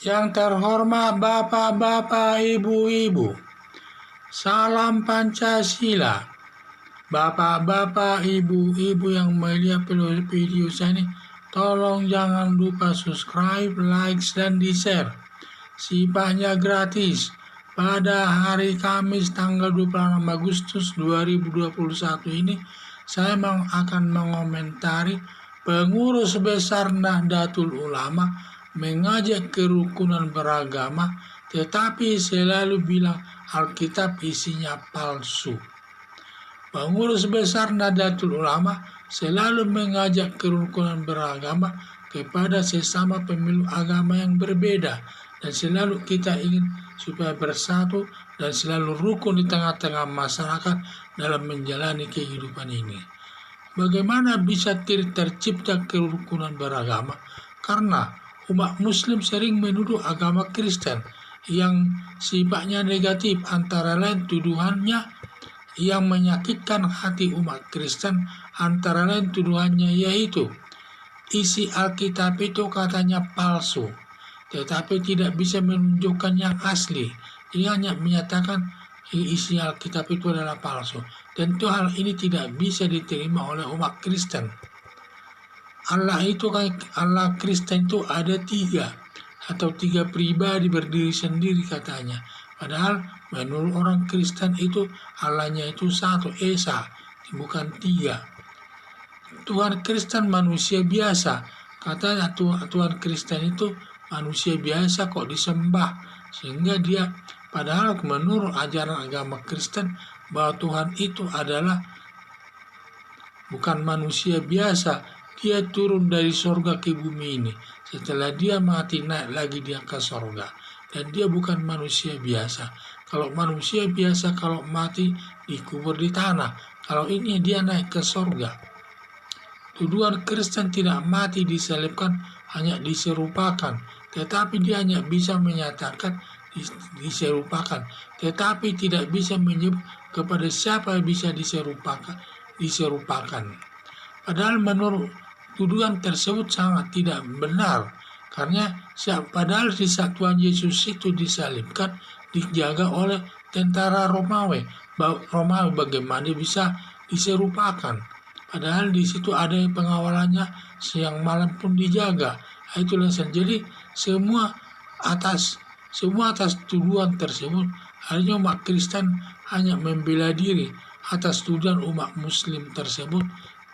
Yang terhormat Bapak-bapak, Ibu-ibu, salam Pancasila. Bapak-bapak, Ibu-ibu yang melihat video saya ini, tolong jangan lupa subscribe, like, dan di-share. Sifatnya gratis. Pada hari Kamis tanggal 26 Agustus 2021 ini, saya akan mengomentari pengurus besar Nahdlatul Ulama mengajak kerukunan beragama, tetapi selalu bilang Alkitab isinya palsu. Pengurus besar Nahdlatul Ulama selalu mengajak kerukunan beragama kepada sesama pemeluk agama yang berbeda, dan selalu kita ingin supaya bersatu dan selalu rukun di tengah-tengah masyarakat dalam menjalani kehidupan ini. Bagaimana bisa tercipta kerukunan beragama? Karena umat Muslim sering menuduh agama Kristen yang sifatnya negatif, antara lain tuduhannya yang menyakitkan hati umat Kristen, antara lain tuduhannya yaitu isi Alkitab itu katanya palsu, tetapi tidak bisa menunjukkan yang asli. Dia hanya menyatakan isi Alkitab itu adalah palsu. Tentu hal ini tidak bisa diterima oleh umat Kristen. Allah Kristen itu ada tiga pribadi berdiri sendiri katanya. Padahal menurut orang Kristen itu Allahnya itu satu, Esa, bukan tiga. Tuhan Kristen manusia biasa. Katanya Tuhan Kristen itu manusia biasa kok disembah. Sehingga dia, padahal menurut ajaran agama Kristen bahwa Tuhan itu adalah bukan manusia biasa. Dia turun dari sorga ke bumi ini. Setelah dia mati, naik lagi dia ke sorga. Dan dia bukan manusia biasa. Kalau manusia biasa, kalau mati dikubur di tanah. Kalau ini dia naik ke sorga. Tuduhan Kristen tidak mati disalibkan, hanya diserupakan. Tetapi dia hanya bisa menyatakan diserupakan. Tetapi tidak bisa menyebut kepada siapa yang bisa diserupakan. Padahal menurut tuduhan tersebut sangat tidak benar, karena padahal di saat Tuhan Yesus itu disalibkan dijaga oleh tentara Romawi. Bagaimana bisa diserupakan? Padahal di situ ada yang pengawalannya siang malam pun dijaga. Itulah jadi semua atas tuduhan tersebut, hanya umat Kristen hanya membela diri atas tuduhan umat Muslim tersebut.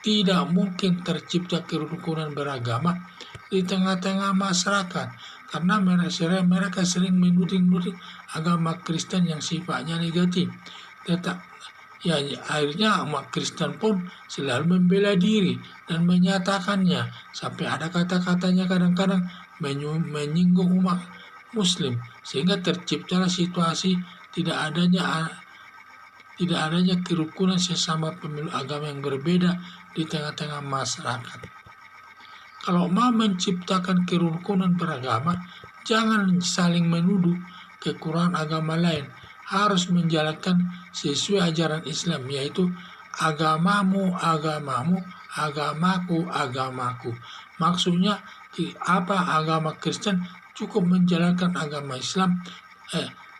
Tidak mungkin tercipta kerukunan beragama di tengah-tengah masyarakat, karena mereka sering menuding agama Kristen yang sifatnya negatif. Akhirnya umat Kristen pun selalu membela diri dan menyatakannya, sampai ada kata-katanya kadang-kadang menyinggung umat Muslim, sehingga terciptalah situasi tidak adanya kerukunan sesama pemeluk agama yang berbeda di tengah-tengah masyarakat. Kalau mau menciptakan kerukunan beragama, jangan saling menuduh kekurangan agama lain. Harus menjalankan sesuai ajaran Islam, yaitu agamamu, agamaku, agamaku. Maksudnya agama Kristen cukup menjalankan agama Islam,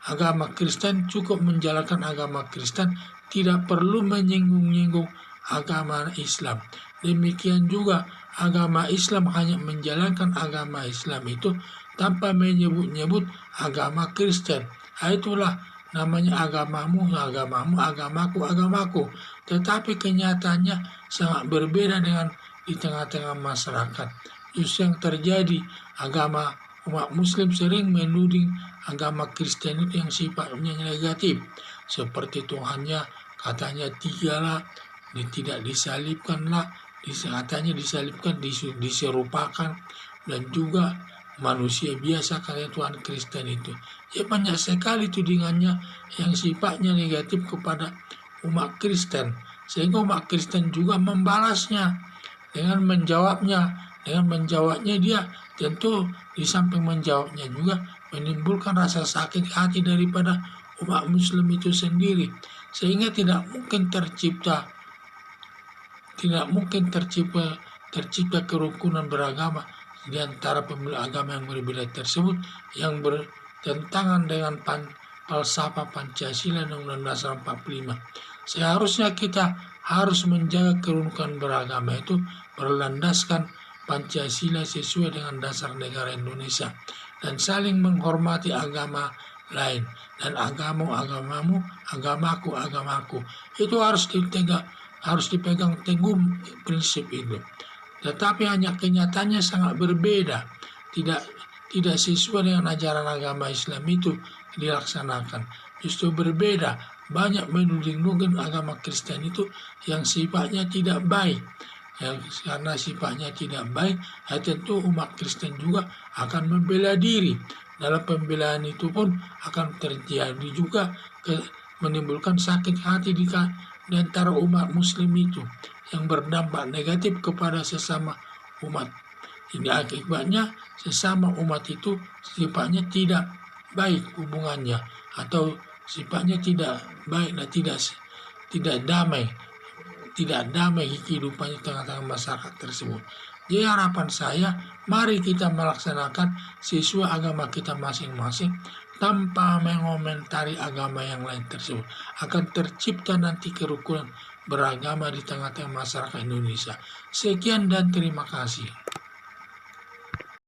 agama Kristen cukup menjalankan agama Kristen, tidak perlu menyinggung-nyinggung agama Islam. Demikian juga agama Islam hanya menjalankan agama Islam itu tanpa menyebut-nyebut agama Kristen. Itulah namanya agamamu, agamaku. Tetapi kenyataannya sangat berbeda dengan di tengah-tengah masyarakat. Justru yang terjadi, umat Muslim sering menuding agama Kristen itu yang sifatnya negatif, seperti Tuhannya katanya tiga lah, tidak disalibkan lah, katanya disalibkan, diserupakan, dan juga manusia biasa katanya Tuhan Kristen itu. Ya banyak sekali tudingannya yang sifatnya negatif kepada umat Kristen, sehingga umat Kristen juga membalasnya dengan menjawabnya. Dengan menjawabnya dia tentu di samping menjawabnya juga menimbulkan rasa sakit hati daripada umat Muslim itu sendiri, sehingga tidak mungkin tercipta kerukunan beragama di antara pemeluk agama yang berbeda tersebut yang bertentangan dengan falsafah Pancasila dan Undang-Undang Dasar 45. Seharusnya kita harus menjaga kerukunan beragama itu berlandaskan Pancasila sesuai dengan dasar negara Indonesia dan saling menghormati agama lain, dan agamamu, agamaku. Itu harus dipegang teguh prinsip itu. Tetapi hanya kenyataannya sangat berbeda, tidak sesuai dengan ajaran agama Islam itu dilaksanakan. Justru berbeda, banyak menuding agama Kristen itu yang sifatnya tidak baik. Karena sifatnya tidak baik, tentu umat Kristen juga akan membela diri. Dalam pembelaan itu pun akan terjadi juga menimbulkan sakit hati di antara umat Muslim itu yang berdampak negatif kepada sesama umat. Ini akibatnya sesama umat itu sifatnya tidak baik hubungannya, atau sifatnya tidak baik dan tidak damai kehidupannya tengah-tengah masyarakat tersebut. Jadi harapan saya, mari kita melaksanakan sesuai agama kita masing-masing tanpa mengomentari agama yang lain tersebut. Akan tercipta nanti kerukunan beragama di tengah-tengah masyarakat Indonesia. Sekian dan terima kasih.